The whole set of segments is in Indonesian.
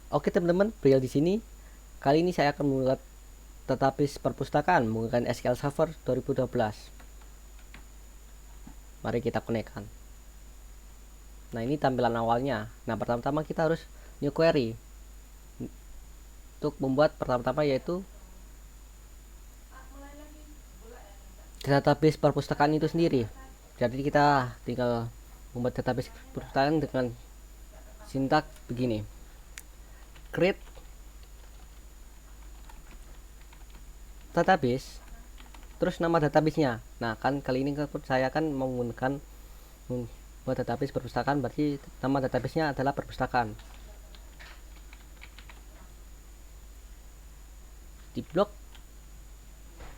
Oke teman-teman, Priel di sini. Kali ini saya akan membuat database perpustakaan menggunakan SQL Server 2012. Mari kita konekkan. Nah, ini tampilan awalnya. Nah, pertama-tama kita harus new query. Untuk membuat pertama-tama yaitu database perpustakaan itu sendiri. Jadi kita tinggal membuat database perpustakaan dengan sintak begini. Create database, terus nama databasenya. Nah, kan kali ini saya akan menggunakan buat database perpustakaan, berarti nama databasenya adalah perpustakaan. Di blok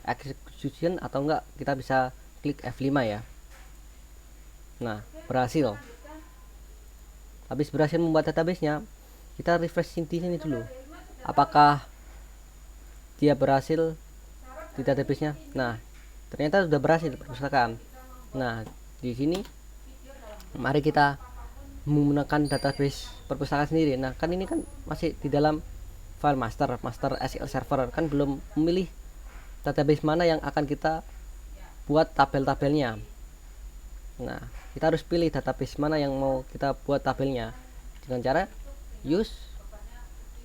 execution atau enggak kita bisa klik F5 ya. Nah, berhasil. Habis berhasil membuat databasenya, kita refresh di sini dulu. Apakah dia berhasil di databasenya? Nah, ternyata sudah berhasil perpustakaan. Nah, di sini mari kita menggunakan database perpustakaan sendiri. Nah, kan ini kan masih di dalam file master SQL Server, kan belum memilih database mana yang akan kita buat tabel-tabelnya. Nah, kita harus pilih database mana yang mau kita buat tabelnya dengan cara use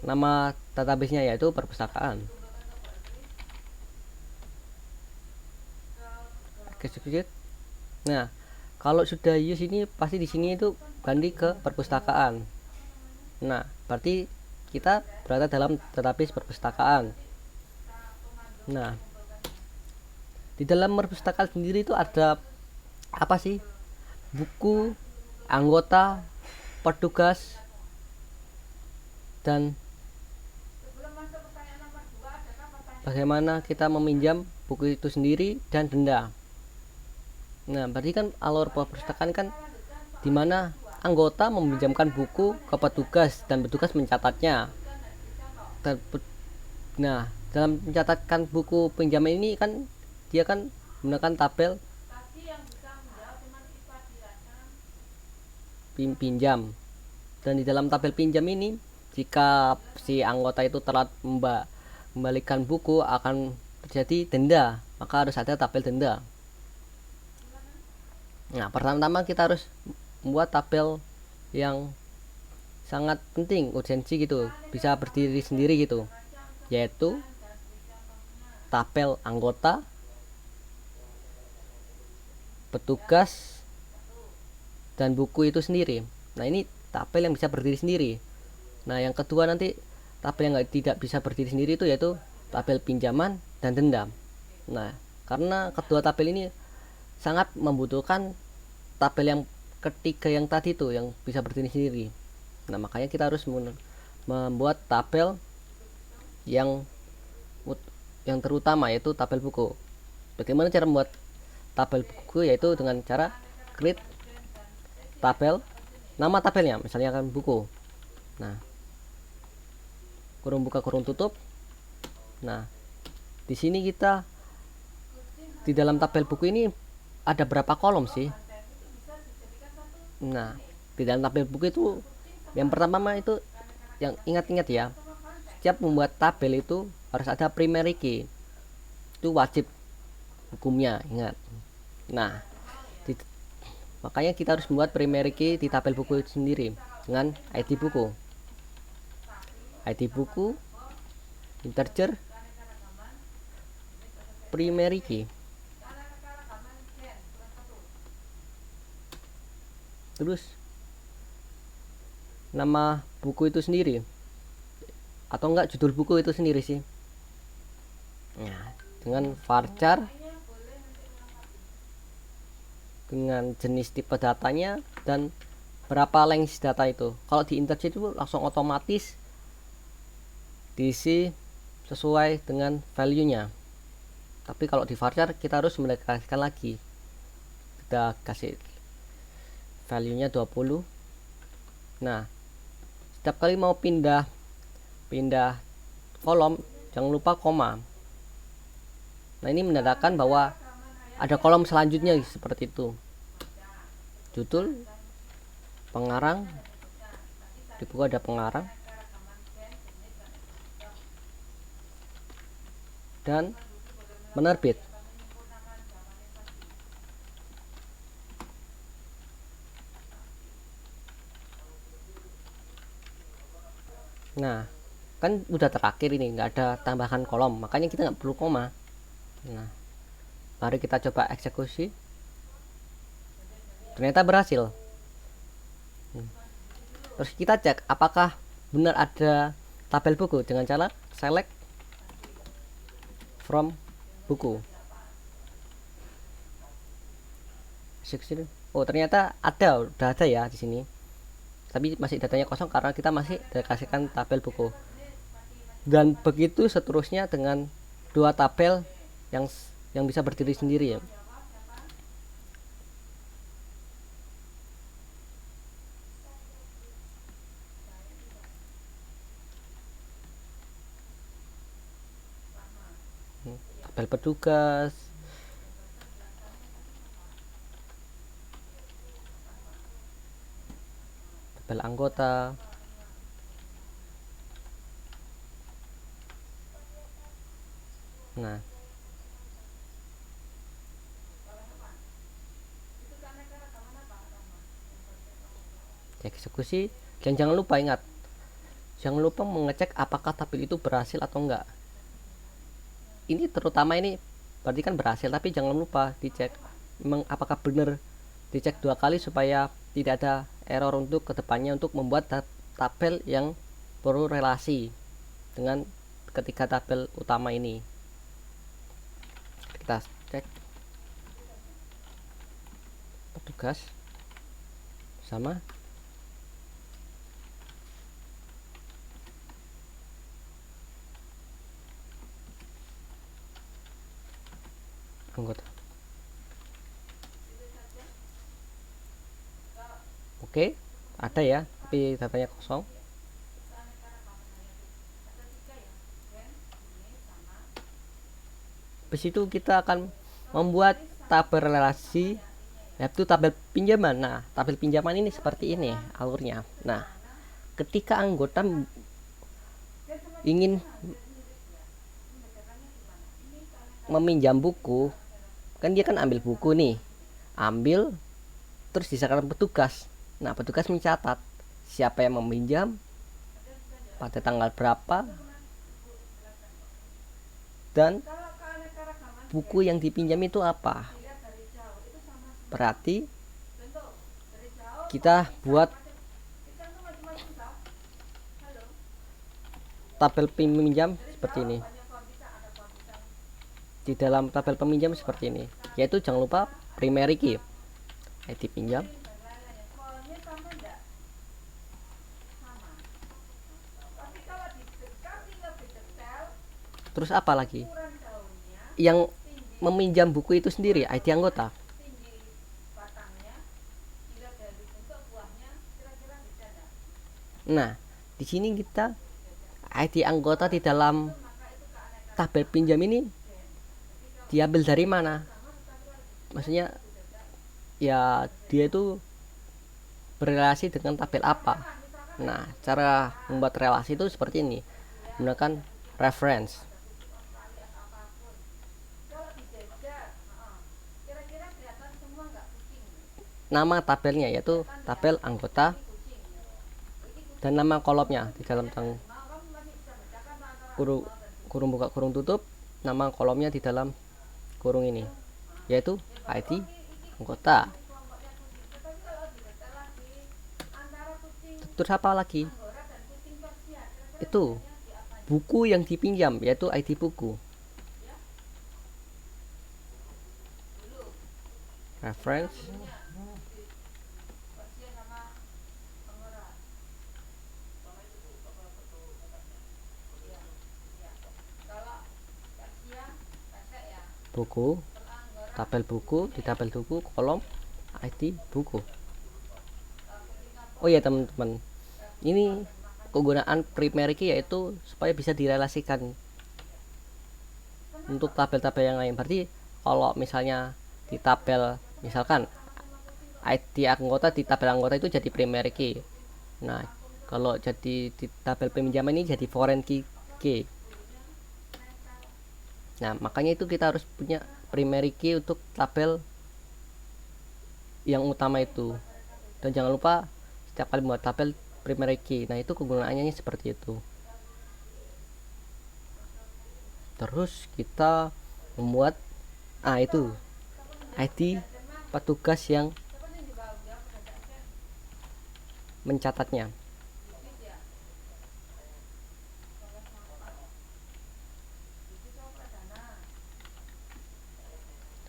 nama databasenya, yaitu perpustakaan. Execute. Nah, kalau sudah use ini pasti di sini itu ganti ke perpustakaan. Nah, berarti kita berada dalam database perpustakaan. Nah, di dalam perpustakaan sendiri itu ada apa sih? Buku, anggota, petugas, dan bagaimana kita meminjam buku itu sendiri, dan denda. Nah, berarti kan alur perpustakaan kan dimana anggota meminjamkan buku ke petugas dan petugas mencatatnya. Nah, dalam mencatatkan buku pinjaman ini kan dia kan menggunakan tabel pinjam, dan di dalam tabel pinjam ini jika si anggota itu telat membalikan buku akan terjadi denda, maka harus ada tabel denda. Nah, pertama-tama kita harus membuat tabel yang sangat penting, urgensi gitu, bisa berdiri sendiri gitu, yaitu tabel anggota, petugas, dan buku itu sendiri. Nah, ini tabel yang bisa berdiri sendiri. Nah, yang kedua nanti tabel yang tidak bisa berdiri sendiri itu yaitu tabel pinjaman dan denda. Nah, karena kedua tabel ini sangat membutuhkan tabel yang ketiga yang tadi itu yang bisa berdiri sendiri. Nah, makanya kita harus membuat tabel yang terutama, yaitu tabel buku. Bagaimana cara membuat tabel buku? Yaitu dengan cara create tabel, nama tabelnya misalnya kan buku. Nah, kurung buka kurung tutup. Nah, di sini kita di dalam tabel buku ini ada berapa kolom sih? Nah, di dalam tabel buku itu yang pertama itu yang ingat-ingat ya, setiap membuat tabel itu harus ada primary key, itu wajib hukumnya, ingat. Nah, makanya kita harus membuat primary key di tabel buku itu sendiri dengan ID buku, integer, primary key, terus nama buku itu sendiri, atau enggak judul buku itu sendiri sih. Nah, dengan varchar, dengan jenis tipe datanya, dan berapa length data itu. Kalau di integer itu langsung otomatis diisi sesuai dengan value-nya. Tapi kalau di varchar kita harus menekankan lagi. Kita kasih value-nya 20. Nah, setiap kali mau pindah kolom jangan lupa koma. Nah, ini menandakan bahwa ada kolom selanjutnya seperti itu. Judul, pengarang, di buku ada pengarang, dan menerbit. Nah, kan udah terakhir ini, nggak ada tambahan kolom, makanya kita nggak perlu koma. Nah, mari kita coba eksekusi. Ternyata berhasil. Terus kita cek apakah benar ada tabel buku dengan cara select from buku. Oh, ternyata udah ada ya di sini. Tapi masih datanya kosong karena kita masih dikasihkan tabel buku. Dan begitu seterusnya dengan dua tabel yang bisa berdiri sendiri ya. Tabel petugas, tabel anggota. Nah, eksekusi. Dan jangan lupa mengecek apakah tabel itu berhasil atau enggak. Ini terutama ini berarti kan berhasil, tapi jangan lupa dicek memang apakah benar, dicek 2 kali supaya tidak ada error untuk kedepannya untuk membuat tabel yang perlu relasi dengan ketiga tabel utama ini. Kita cek petugas sama anggota. Oke, ada ya, tapi datanya kosong. Habis itu kita akan membuat tabel relasi, yaitu tabel pinjaman. Nah, tabel pinjaman ini seperti ini alurnya. Nah, ketika anggota ingin meminjam buku, kan dia kan ambil buku nih, terus diserahkan petugas. Nah, petugas mencatat siapa yang meminjam, pada tanggal berapa, dan buku yang dipinjam itu apa. Berarti kita buat tabel peminjam seperti ini. Di dalam tabel peminjam seperti ini, yaitu jangan lupa primary key, ID pinjam. Terus apa lagi? Yang meminjam buku itu sendiri ID anggota. Nah, di sini kita ID anggota di dalam tabel pinjam ini diambil dari mana? Maksudnya ya dia itu berrelasi dengan tabel apa. Nah, cara membuat relasi itu seperti ini, menggunakan reference. Nama tabelnya yaitu tabel anggota dan nama kolomnya di dalam kurung buka kurung tutup, nama kolomnya di dalam kurung ini yaitu ID anggota. Terus apa lagi? Itu buku yang dipinjam yaitu ID buku. Reference. Buku, tabel buku, di tabel buku kolom ID buku. Oh ya teman-teman, ini kegunaan primary key yaitu supaya bisa direlasikan untuk tabel-tabel yang lain. Berarti kalau misalnya di tabel, misalkan ID anggota, di tabel anggota itu jadi primary key. Nah, kalau jadi di tabel peminjaman ini jadi foreign key. Nah, makanya itu kita harus punya primary key untuk tabel yang utama itu. Dan jangan lupa setiap kali membuat tabel primary key. Nah, itu kegunaannya seperti itu. Terus kita membuat itu ID petugas yang mencatatnya.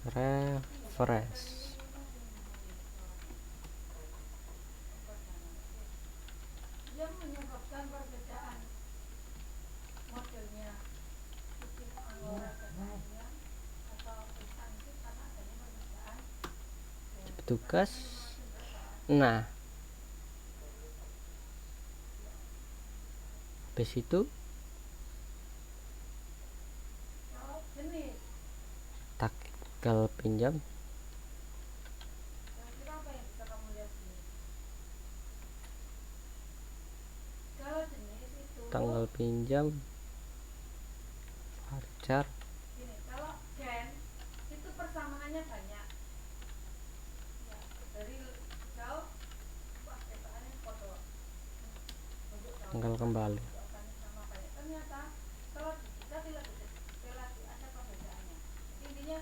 Reference. Petugas. Nah, habis itu tanggal pinjam, tanggal pinjam, varchar. Kalau gen itu persamaannya banyak. Ya, dari jauh, wah ketokannya foto. Tanggal kembali. Sama banyak. Ternyata kalau kita tidak ada perbedaannya. Intinya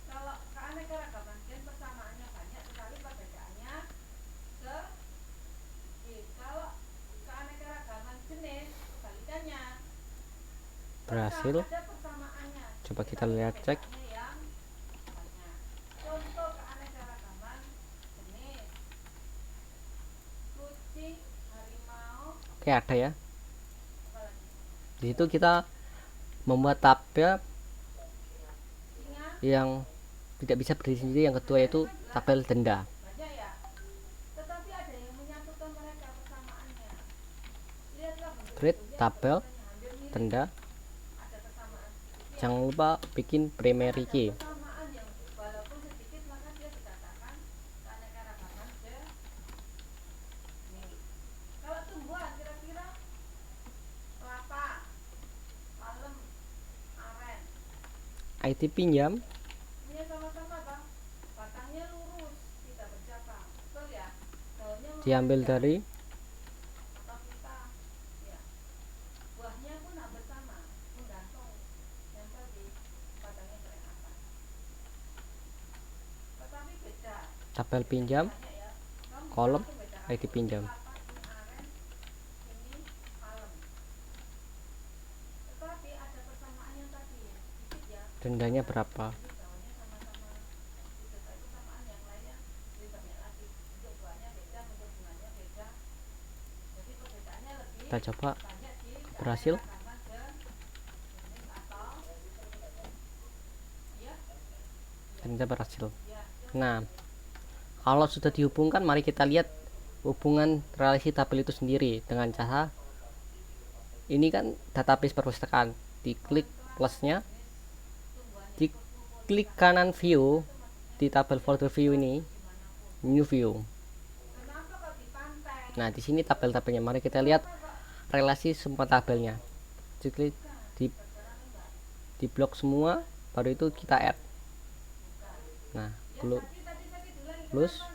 kalau keanekaragaman gen persamaannya banyak, tetapi perbedaannya sedikit. Kalau keanekaragaman jenis kebalikannya. Berhasil. Ada persamaannya. Coba kita lihat cek. Contoh keanekaragaman jenis kucing, harimau. Oke, ada ya. Di situ kita membuat tabel yang tidak bisa berdiri sendiri. Yang kedua yaitu tabel denda. Tetapi ada yang menyatukan mereka persamaannya. Create tabel denda. Jangan lupa bikin primary key. Persamaan yang walaupun sedikit maka dia dikatakan keanekaragaman jenis. Kalau tumbuhan kira-kira kelapa, palem, aren. IT pinjam Ini sama-sama bang, batangnya lurus, tidak bercabang, betul ya? Daunnya diambil dari atau kita, ya. Buahnya pun hampir sama, menggantung nempel di batangnya keren atas. Tetapi beda. tabel pinjam, Ya. kolom ID pinjam. Tetapi ada persamaan yang tadi sedikit ya. Dendanya berapa? Daunnya sama-sama disertai persamaan yang lainnya lebih banyak lagi. Bentuk buahnya beda, bentuk bunganya beda. Jadi perbedaannya lebih Kita coba banyak di berhasil. keanekaragaman jenis atau ya. Ternyata berhasil. Nah, kalau sudah dihubungkan, mari kita lihat hubungan relasi tabel itu sendiri dengan cara ini kan database perpustakaan. Diklik plusnya, diklik kanan view di tabel folder view ini, new view. Nah, di sini tabel-tabelnya. Mari kita lihat relasi semua tabelnya. Diklik di blok semua, baru itu kita add. Nah, plus.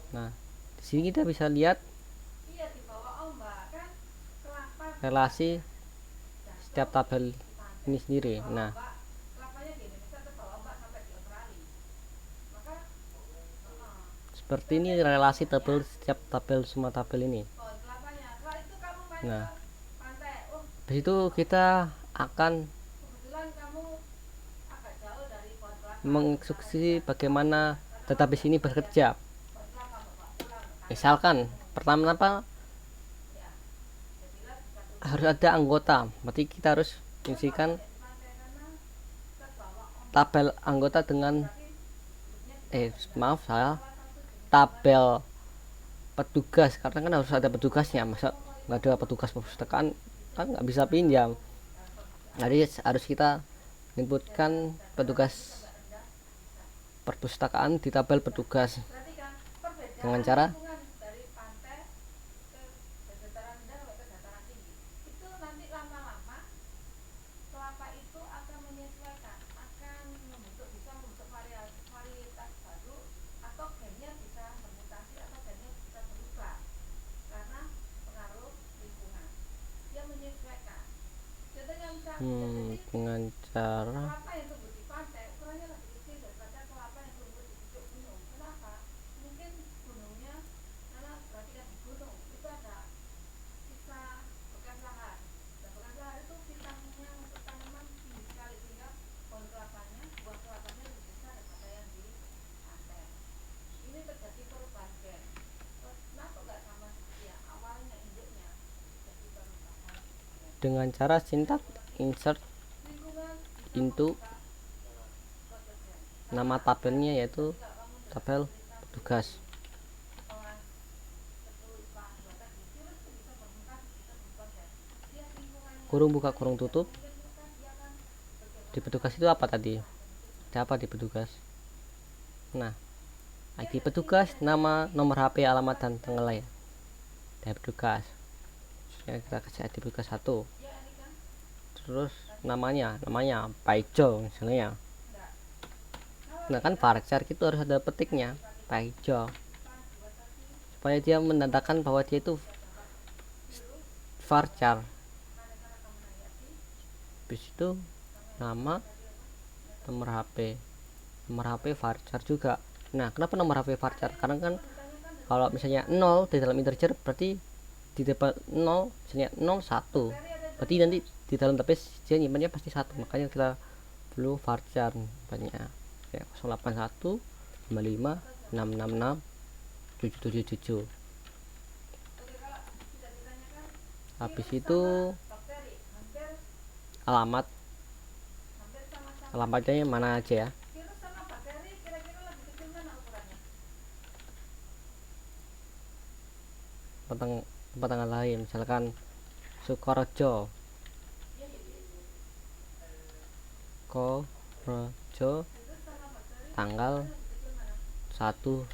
Nah, di sini kita bisa lihat relasi setiap tabel ini sendiri. Nah, seperti ini relasi tabel setiap tabel, semua tabel ini. Nah, habis itu kita akan menginstruksi bagaimana database ini bekerja. Misalkan pertama apa harus ada anggota, berarti kita harus isikan tabel anggota dengan tabel petugas, karena kan harus ada petugasnya. Masa nggak ada petugas perpustakaan kan nggak bisa pinjam. Jadi harus kita inputkan petugas perpustakaan di tabel petugas dengan cara Dengan cara kelapa yang tumbuh di pantai ukurannya lebih kecil daripada kelapa yang tumbuh di pucuk gunung. Kenapa? Mungkin gunungnya, karena perhatikan di gunung itu ada sisa bekas lahar. Dan bekas lahar itu vitaminnya untuk tanaman tinggi sekali sehingga pohon kelapanya, buah kelapanya lebih besar daripada yang di pantai. Ini terjadi perubahan gen. Kenapa nggak sama seperti yang awalnya induknya jadi perubahan gen? dengan cara syntax insert Lingkungan bisa into mengubah proses gen. nama tabelnya yaitu tabel petugas. Kelas 10 IPA 2 tadi, virus itu bisa bermutasi, bisa berproses. Lihat lingkungannya. Kurung buka kurung tutup. Mungkin mutasi akan bergerak. Di petugas itu apa tadi? Ada apa di petugas? Nah, ID petugas, nama, nomor HP, alamat, dan tanggal lahir dari petugas. Ya, kita kasih ID petugas 1. Terus namanya Paijo misalnya. Nah kan varchar itu harus ada petiknya Paijo supaya dia menandakan bahwa dia itu varchar. Habis itu nama, nomor HP varchar juga. Nah kenapa nomor HP varchar? Karena kan kalau misalnya 0 di dalam integer berarti di depan 0 misalnya 01, berarti nanti di dalam database dia nyimpannya pasti 1, makanya kita perlu varchar banyak kayak 081 55 666 777. Habis itu alamatnya mana aja ya. Virus sama bakteri kira-kira lebih kecil mana ukurannya? Tempat tanggal lahir misalkan Sukorejo Virus sama bakteri tanggal lebih kecil mana? 1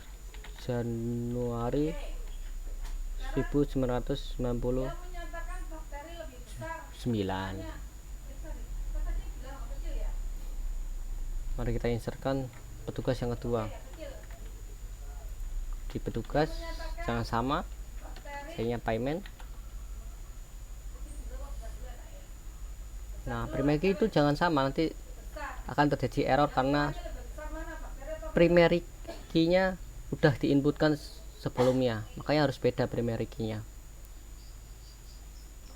Januari 1999. Dia menyatakan bakteri lebih besar. Katanya bilang kecil ya? Mari kita insertkan petugas yang kedua. Kecil. Di petugas jangan sama Bakteri kayaknya payment. Nah primary key itu jangan sama, nanti besar. akan terjadi error karena Lebih besar mana bakteri atau primary key nya udah diinputkan sebelumnya, makanya harus beda primary key nya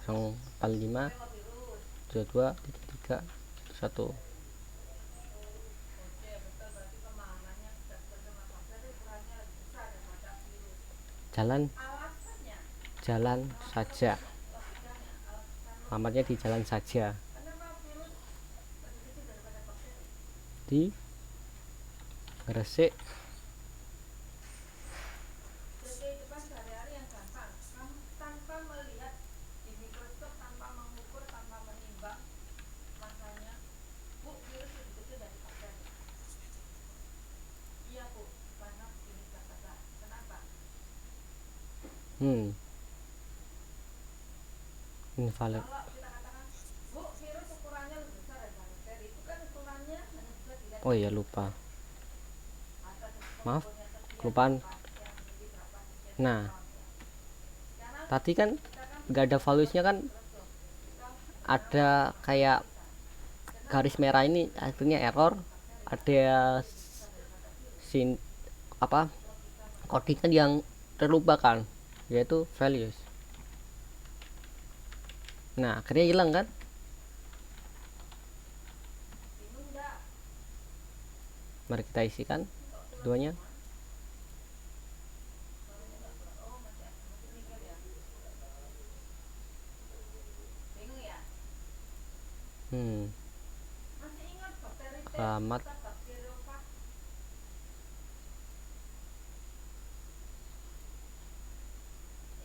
045 22 3 1. Jalan alasannya? jalan saja, alamatnya di jalan saja Kenapa virus lebih kecil daripada bakteri? di Gresik. Kehidupan sehari-hari yang gampang, kamu tanpa melihat di mikroskop, tanpa mengukur, tanpa menimbang masanya. Bu, virus lebih kecil dari bakteri. Iya bu, karena ini kata. Kenapa? Invalid. Kalau kita katakan, bu, virus ukurannya lebih besar dari bakteri, itu kan ukurannya hanya bisa dilihat. Oh iya lupa, Ada maaf komponennya sekian, kelupaan. yang ini berapa sekian. Nah Karena tadi kan nggak ada valuesnya kan, ada kayak garis merah ini akhirnya error, ada sin apa codingan yang terlupakan yaitu values. Nah akhirnya hilang kan. bingung nggak? Mari kita isikan keduanya. Oh, masih mikir ya? Bingung ya? Masih ingat bakteri T Alamat atau bakteriofag?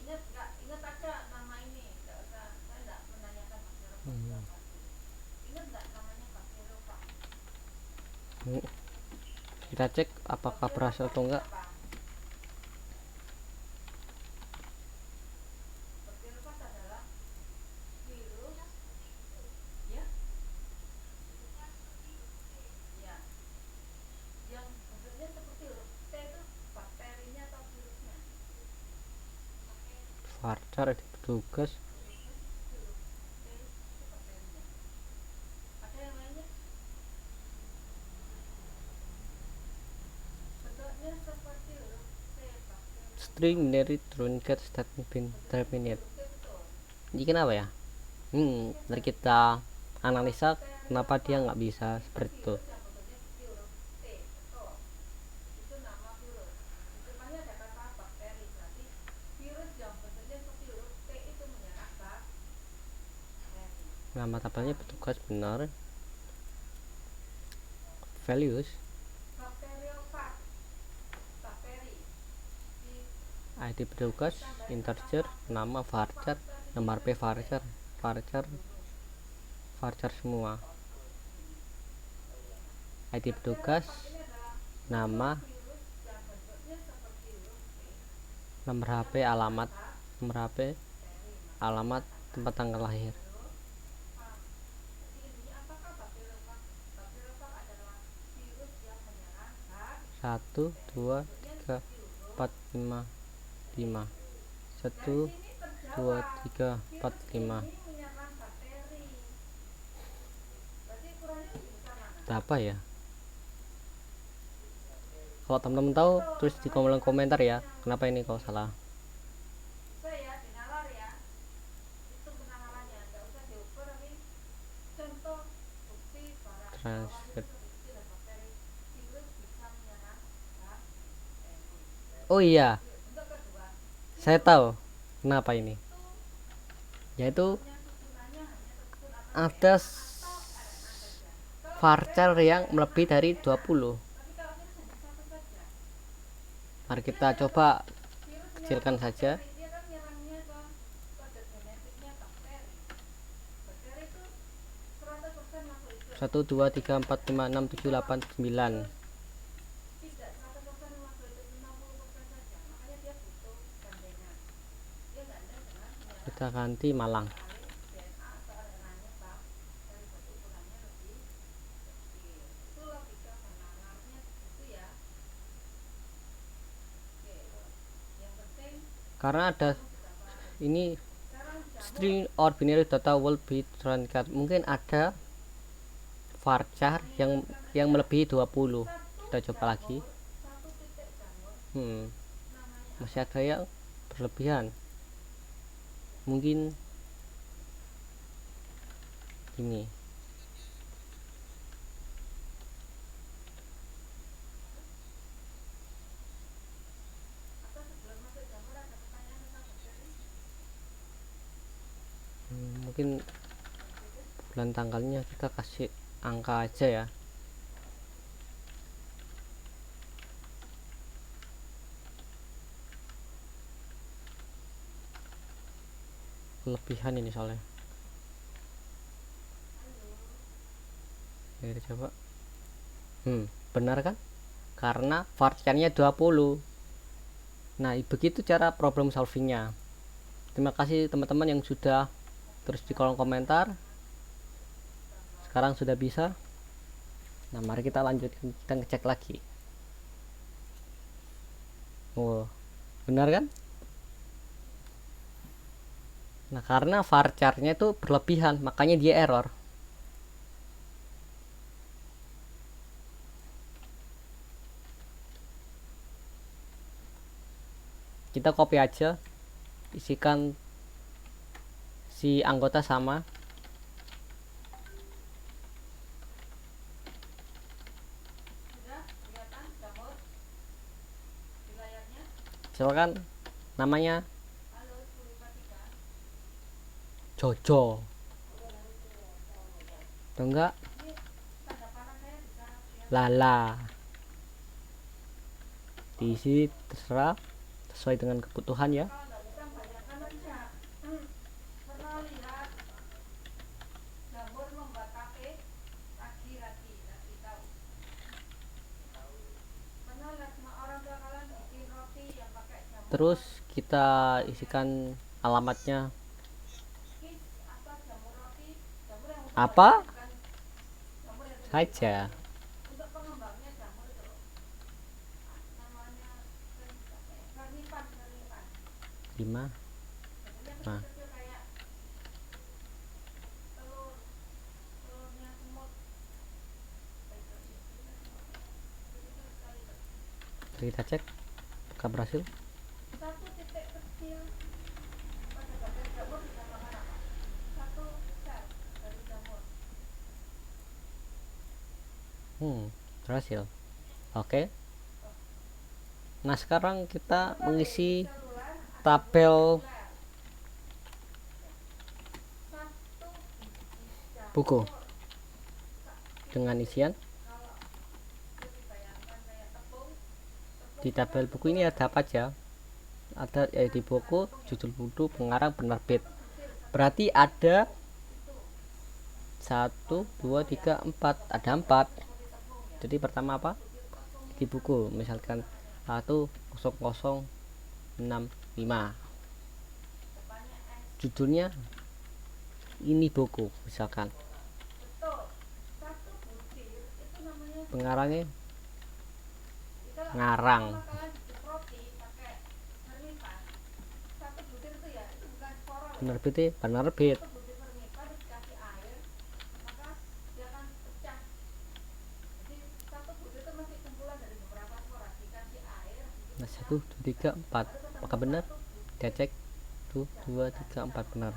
Ingat nggak? Ingat aja nama ini. Nggak usah, saya nggak menanyakan bakteriofag apa sih. Ingat nggak namanya bakteriofag? kita cek apakah berhasil atau enggak. Apa? Bakteriofag adalah virus, ya, ya, yang bentuknya seperti huruf T itu bakterinya atau virusnya? Varchar di petugas Huruf T itu bakterinya. string binary truncated statement bin terminate. Ini kenapa ya? Mari kita analisa kenapa dia nggak bisa seperti itu. Virus yang bentuknya seperti huruf T, betul. Itu nama virus. Depannya ada kata bakteri, berarti virus yang bentuknya seperti huruf T itu menyerang bakteri. Nama tabelnya petugas benar. Values Bakteriofag, bakteri. Di ID petugas integer, nama varchar, nomor P varchar, varchar semua. ID petugas, ini adalah nama, virus yang bentuknya seperti huruf T, nomor HP, alamat, nomor HP, alamat, tempat tanggal lahir. Jadi intinya apakah bakteriofag? Bakteriofag adalah virus yang menyerang bakteri. 1 2 3 4 5 5 1 2 3 4 5. Ini menyerang bakteri. Berarti ukurannya lebih besar mana? Apa ya? Kalau teman-teman tahu tulis di kolom komentar ya, kenapa ini kalau salah. Bisa ya dinalar ya. Itu penanganannya, nggak usah diukur tapi contoh bukti bahwa Transfer. terbukti dan bakteri virus bisa menyerang bakteri. Oh iya, Untuk kedua, saya tahu kenapa ini. Yaitu yang susunannya hanya tersusun atas ada RNA saja. varchar yang melebihi dari 20. Tapi kalau virus hanya satu saja, Mari kita coba virus kecilkan saja. dia kan nyerangnya ke kode genetiknya bakteri. Bakteri itu 100% masuk hidup. 1 2 3 4 5 6 7 8 9. Tidak 100% masuk hidup 50% saja. Makanya dia butuh gandengan. Dia gandeng dengan menyerang Kita ganti Malang. kali DNA atau RNA-nya bakteri, berarti ukurannya lebih kecil. Itu logika penanganannya gitu ya. Oke, yang penting Karena ada ini sekarang string or binary data will be truncated. Mungkin ada varchar yang melebihi 20. Kita coba lagi. satu titik jamur namanya Masih ada yang berlebihan. Mungkin ini. atau sebelum masuk jamur ada pertanyaan tentang bakteri. Mungkin bulan tanggalnya kita kasih angka aja ya. Kelebihan ini soalnya. Ya, kita coba. Benar kan? Karena varcharnya 20. Nah, begitu cara problem solvingnya. Terima kasih teman-teman yang sudah terus di kolom komentar. Sekarang sudah bisa. Nah, mari kita lanjutkan, kita ngecek lagi. Oh, benar kan? Nah, karena varcharnya itu berlebihan, makanya dia error. Kita copy aja, isikan si anggota sama. Sudah kelihatan jamur di layarnya. Silakan namanya Halo 1053. Jojo. Atau enggak Ini tanda panah saya bisa lihat. Lala. Diisi terserah sesuai dengan kebutuhan ya. Kalau nggak bisa bayangkan aja. Pernah lihat jamur membuat tape? Ragi tahu. Pernah lihat orang tua kalian bikin roti yang pakai jamur? Terus kita isikan alamatnya. Kiss apa jamur roti? Jamur yang untuk Apa? bukan jamur yang Saja. untuk pengembangnya jamur itu loh. Namanya karnipan. 5. Bentuknya Nah. kecil-kecil kayak telurnya semut. Kita cek apakah berhasil. 1 Berhasil. Oke. Nah, sekarang kita mengisi tabel buku dengan isian. Di tabel buku ini ada apa aja? Ada di buku, judul buku, pengarang, penerbit. Berarti ada 1, 2, 3, 4. Ada 4. Jadi pertama apa? Di buku, misalkan 10065. Judulnya ini buku, misalkan. Pengarangnya ngarang, penerbitnya penerbit. Nah, 1, 2, 3, 4. Apakah benar? Kita cek. 1, 2, 3, 4 benar.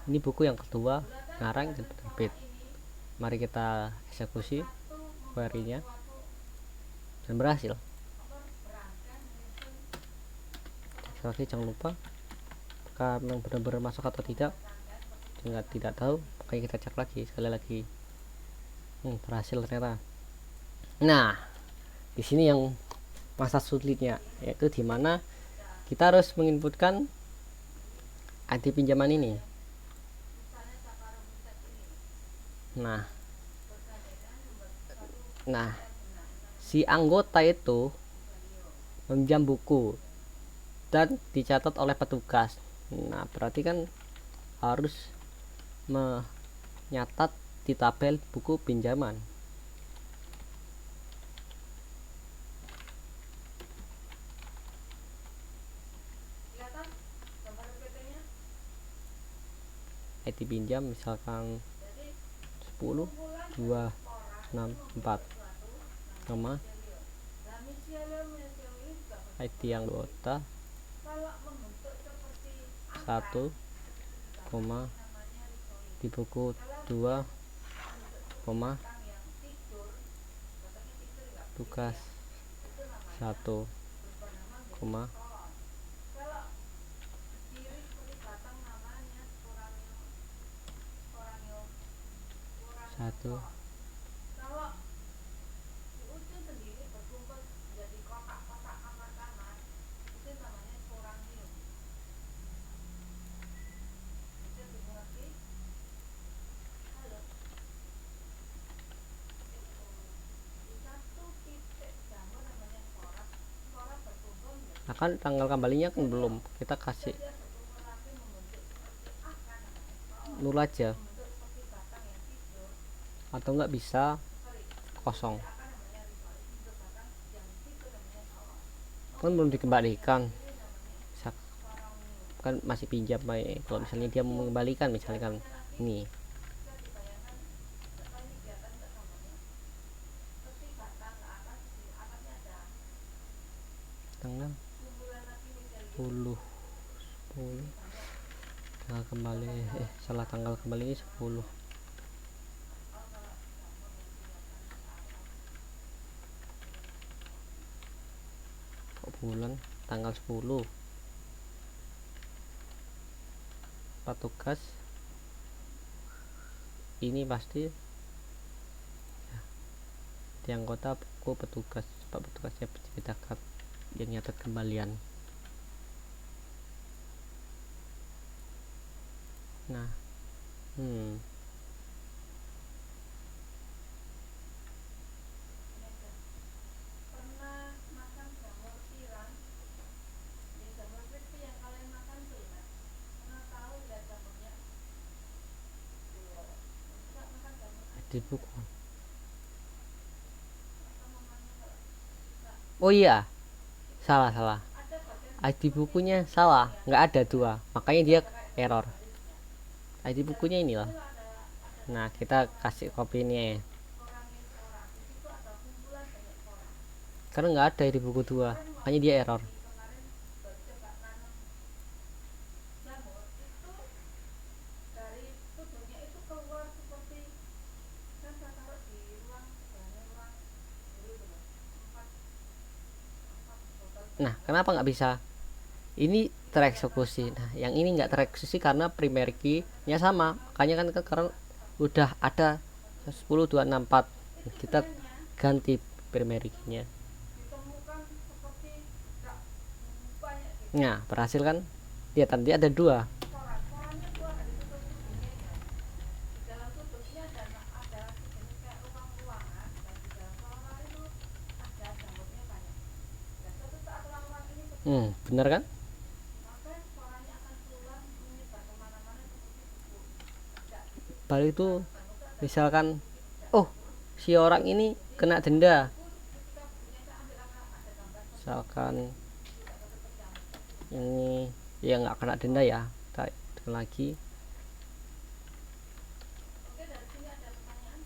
Ini buku yang kedua, ngarang dan penerbit. Mari kita eksekusi query-nya dan berhasil. Lagi jangan lupa apakah memang benar-benar masuk atau tidak. Jika tidak tahu, makanya kita cek lagi sekali lagi. Berhasil ternyata. Nah, di sini yang masa sulitnya, yaitu dimana kita harus menginputkan ID pinjaman ini. Nah, si anggota itu meminjam buku dan dicatat oleh petugas. Nah, berarti kan harus menyatat di tabel buku pinjaman. ID pinjam misalkan 10 2 6 4, nama ID anggota 1, di buku 2, tugas 1, 1. Nah, kan tanggal kembalinya kan belum, kita kasih nol aja, atau enggak bisa kosong, kan belum dikembalikan. Kan masih pinjam. Kalau misalnya dia mau mengembalikan, misalkan ini tanggal 10 tanggal kembali salah, tanggal kembali ini 10. Kok bulan tanggal 10. Petugas ini pasti ya, di anggota buku petugas, Pak petugasnya pencetakan yang nyatat kembalian. Nah, di buku. Oh iya, salah. ID bukunya salah, nggak ada 2, makanya dia error. ID bukunya inilah. Nah, kita kasih copy ini. karena nggak ada di buku 2, makanya dia error. kemarin baru coba nanam jamur itu dari tudungnya itu keluar seperti kan saya taruh di ruang sebelahnya ruang guru itu loh, empat empat botol Nah, jamur. kenapa nggak bisa? Ini tereksekusi. Nah, yang ini nggak tereksekusi karena primary key-nya sama. Makanya kan sekarang udah ada 10.264. Kita Sebenarnya ganti primary key-nya. ditemukan seperti nggak banyak gitu. Nah, berhasil kan? Lihat nanti ada 2. Corak-coraknya keluar dari tutup tudungnya ya. Di dalam tutupnya ada sejenis kayak ruang-ruangan dan di dalam ruangan itu ada jamurnya banyak. Dan suatu saat ruang-ruang ini Bener kan? maka suaranya akan keluar menyebar kemana-mana seperti buku. Tidak gitu. Baru itu Jamur itu ada misalkan, oh, si orang ini kena denda. ketika bukunya saya ambil ada gambar Misalkan tidak ketutup jamur. ini ya nggak kena denda ya. Kita hitung lagi. Oke, dari sini ada pertanyaan.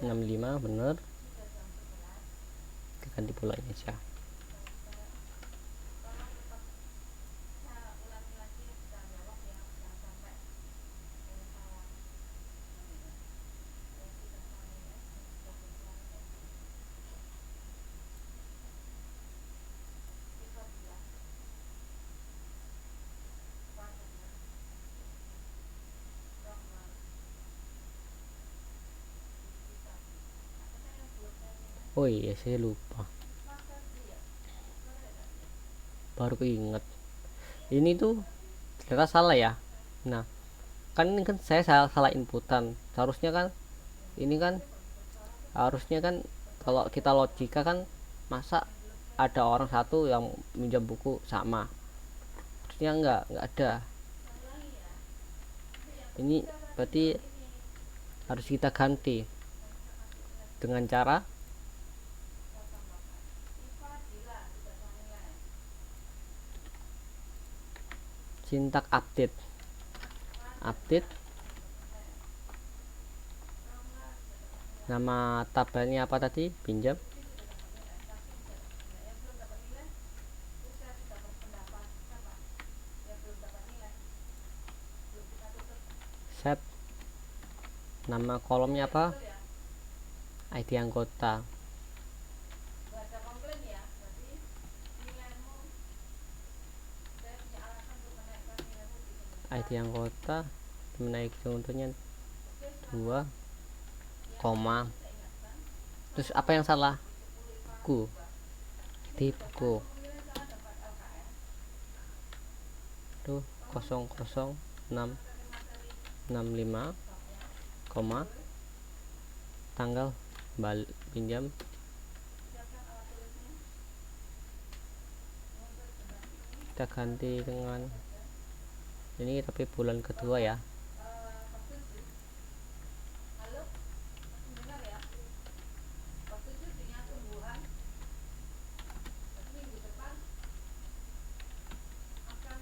65 bener. Sudah jam 11. Kita ganti bolanya aja. Tolong tetap saya ulangi lagi bisa jawab ya, jangan sampai salah. Ya sudah kami ya, sudah selesai. Siswa bilang, Wajahnya, Rahman, bisa. Apakah yang belum saya minta? Oh iya, saya lupa. Maka dia, mana ya tadi ya? Baru keinget. Ini tuh ternyata salah ya. Nah, kan ini kan saya salah, salah inputan. Seharusnya kan ini kan harusnya kan kalau kita logika kan masa ada orang satu yang minjam buku sama. Harusnya nggak ada. Ini berarti harus kita ganti dengan cara Ifadila sudah saya nilai. sintak update. Update nama tabelnya apa tadi? Pinjam. Yang belum dapat nilai, saya sudah berpendapat apa? Yang belum dapat nilai, belum kita tutup. Set nama kolomnya apa? Betul ya? ID anggota. Nggak ada komplain ya? Berarti nilaimu, saya punya alasan untuk menaikkan nilaimu di sini. ID anggota menaiki contohnya Oke, 2, koma. saya ingatkan. Terus apa yang salah? Buku. Di buku. Pemilihan salah dapat LKS. Tuh 00665, koma, tanggal balik pinjam. Siapkan alat tulisnya. Untuk dengan ini, Kita ganti dengan ini tapi bulan kedua ya. waktu 7. Halo? Masih dengar ya? Waktu 7 dengan tumbuhan. Jadi minggu depan akan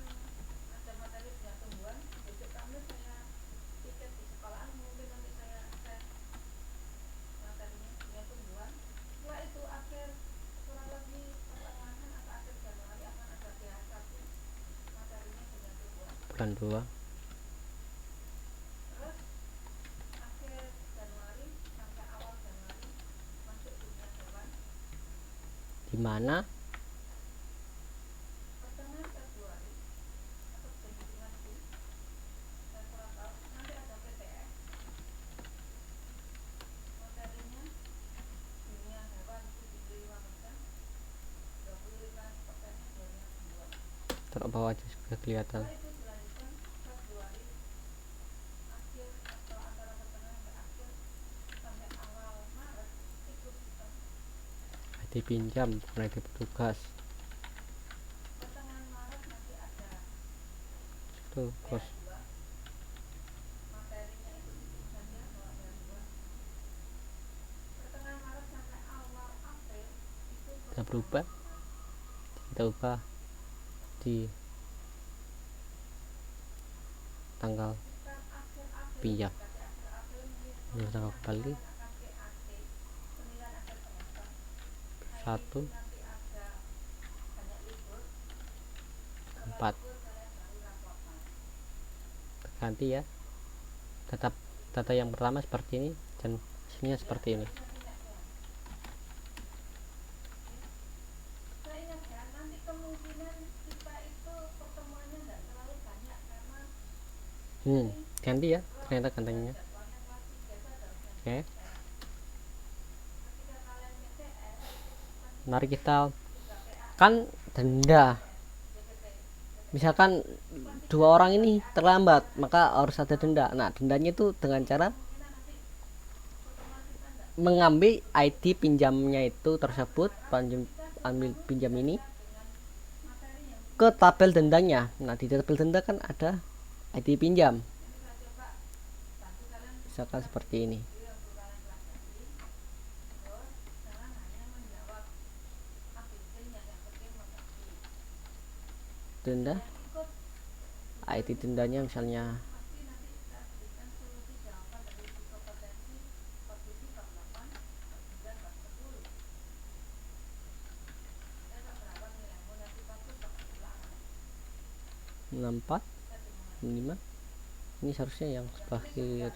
ada materi dengan tumbuhan. Besok Kamis saya tiket di sekolahan, mungkin nanti saya share materinya dengan tumbuhan. Setelah itu akhir kurang lebih pertengahan atau akhir Januari akan ada DH1 materinya dengan tumbuhan. Bulan 2. Terus akhir Januari sampai awal Januari masuk dunia hewan. Di mana? Pertengahan Februari atau hitunganku, saya kurang tahu. Nanti ada PTS. Materinya dunia hewan 75%, 25%-nya dunia tumbuhan. Taruh bawah aja supaya kelihatan. Setelah itu dilanjutkan Februari akhir atau antara pertengahan sampai akhir sampai awal Maret itu sistem. ID pinjam bukan ID petugas. Pertengahan Maret nanti ada Tuh kos. PA2. Materinya itu hitung saja kalau PA2. Pertengahan Maret sampai awal April itu Kita berubah. Kita ubah di tanggal sekitar akhir April. pinjam. Kasih akhir April mungkin Kita kembali satu empat ganti ya, tetap data yang pertama seperti ini dan hasilnya seperti ini. Saya ingat ya, nanti kemungkinan kita itu pertemuannya nggak terlalu banyak karena ganti ya, ternyata gantengnya. jadwalnya kelas 3 itu ada ujian Oke, ketika kalian PTS mari kita kan denda. Misalkan dua orang ini terlambat, maka harus ada denda. Nah, dendanya itu dengan cara mengambil ID pinjamnya itu tersebut, ambil pinjam ini ke tabel dendanya. Nah, di tabel denda kan ada ID pinjam. Misalkan seperti ini. Denda, ID dendanya misalnya empat 5. Ini seharusnya yang sebagai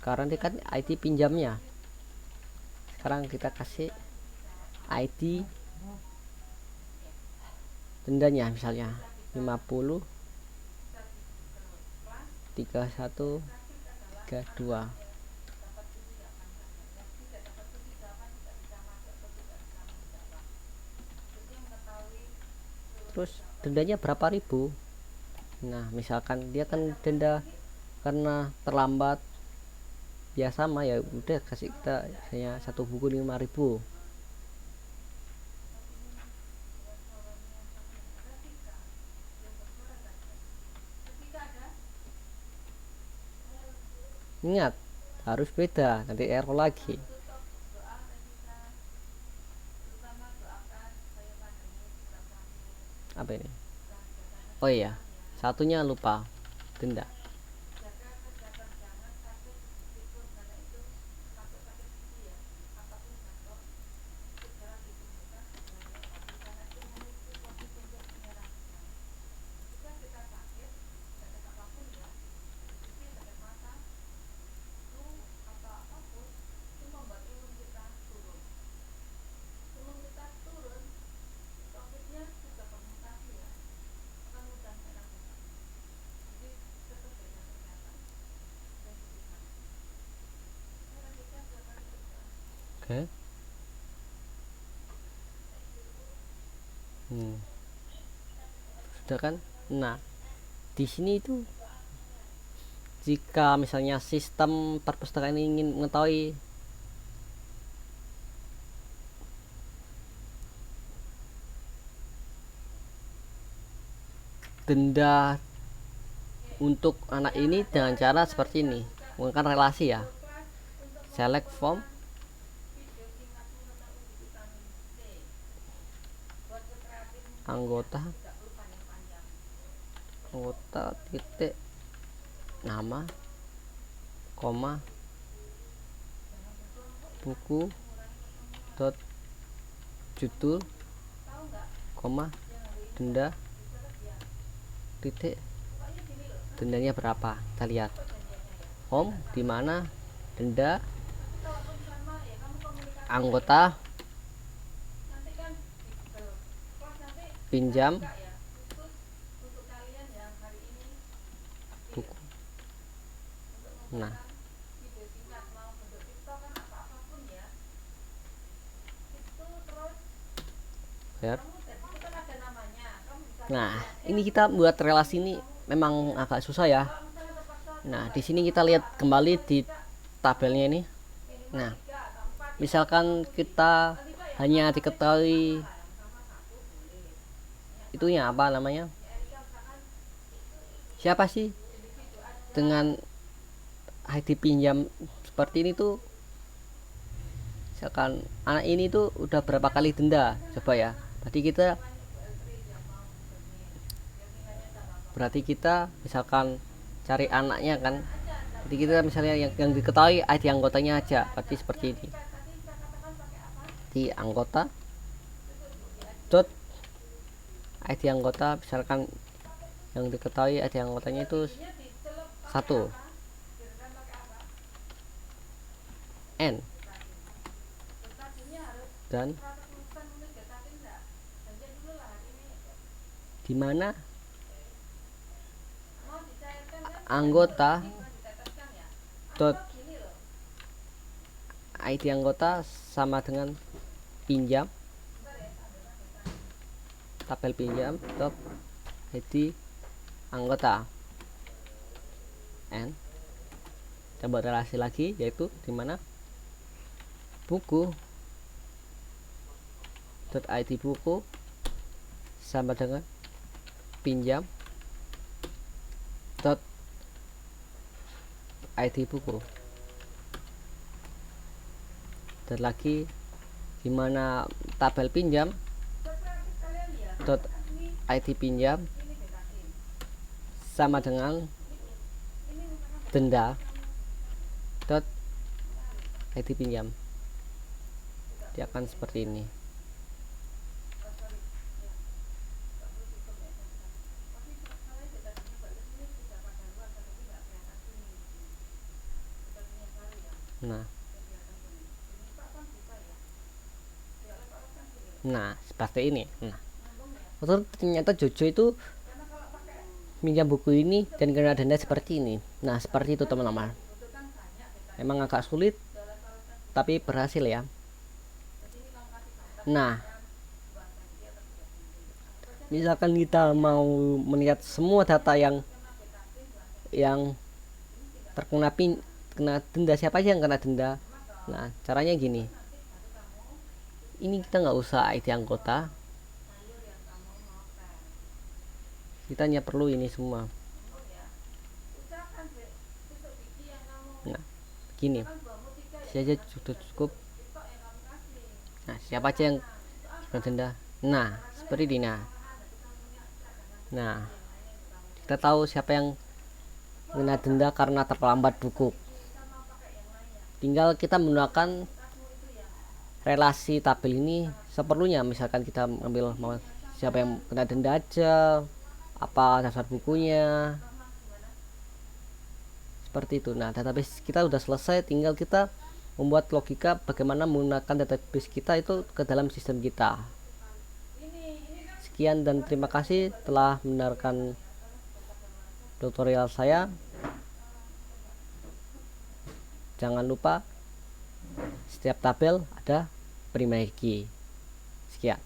karena dia kan ID pinjamnya. Sekarang kita kasih ID dendanya misalnya 50 31 32. Terus dendanya berapa ribu. Nah, misalkan dia kan denda karena terlambat ya sama ya udah kasih kita hanya satu buku 5.000. Ingat, harus beda, nanti error lagi. Apa ini? Oh iya, satunya lupa, denda. Oke. Sudah kan? Nah, di sini itu jika misalnya sistem perpustakaan ingin mengetahui denda untuk anak ini dengan cara seperti ini, menggunakan relasi ya. Select form anggota titik nama koma buku dot judul koma denda titik dendanya berapa. Kita lihat home di mana denda anggota pinjam buku. Nah, lihat. Nah, ini kita buat relasi ini memang agak susah ya. Nah, di sini kita lihat kembali di tabelnya ini. Nah, misalkan kita hanya diketahui itunya apa namanya, siapa sih dengan ID pinjam seperti ini tuh, misalkan anak ini tuh udah berapa kali denda, coba ya. Berarti kita misalkan cari anaknya kan, Jadi kita misalnya yang diketahui ID anggotanya aja, berarti seperti ini. Di anggota dot ID anggota, misalkan yang diketahui ID anggotanya itu 1 N, dan dimana anggota dot ID anggota sama dengan pinjam, tabel pinjam dot ID anggota N. Coba relasi lagi, yaitu dimana buku dot ID buku sama dengan pinjam dot ID buku, dan lagi dimana tabel pinjam dot ID pinjam sama dengan denda dot ID pinjam. Dia akan seperti ini. Nah seperti ini. Ternyata Jojo itu minjam buku ini dan kena denda seperti ini. Nah seperti itu teman-teman. Emang agak sulit, tapi berhasil ya. Nah, misalkan kita mau melihat semua data yang terkena kena denda, siapa aja yang kena denda. Nah caranya gini, ini kita nggak usah ID anggota, kita hanya perlu ini semua. Nah begini saja sudah cukup. Nah siapa aja yang kena denda. Nah seperti ini. Nah kita tahu siapa yang kena denda karena terlambat buku. Tinggal kita menggunakan relasi tabel ini seperlunya. Misalkan kita ambil mau siapa yang kena denda aja, apa dasar bukunya, seperti itu. Nah database kita udah selesai, tinggal kita membuat logika bagaimana menggunakan database kita itu ke dalam sistem kita. Sekian dan terima kasih telah mendengarkan tutorial saya. Jangan lupa setiap tabel ada primary key. Sekian.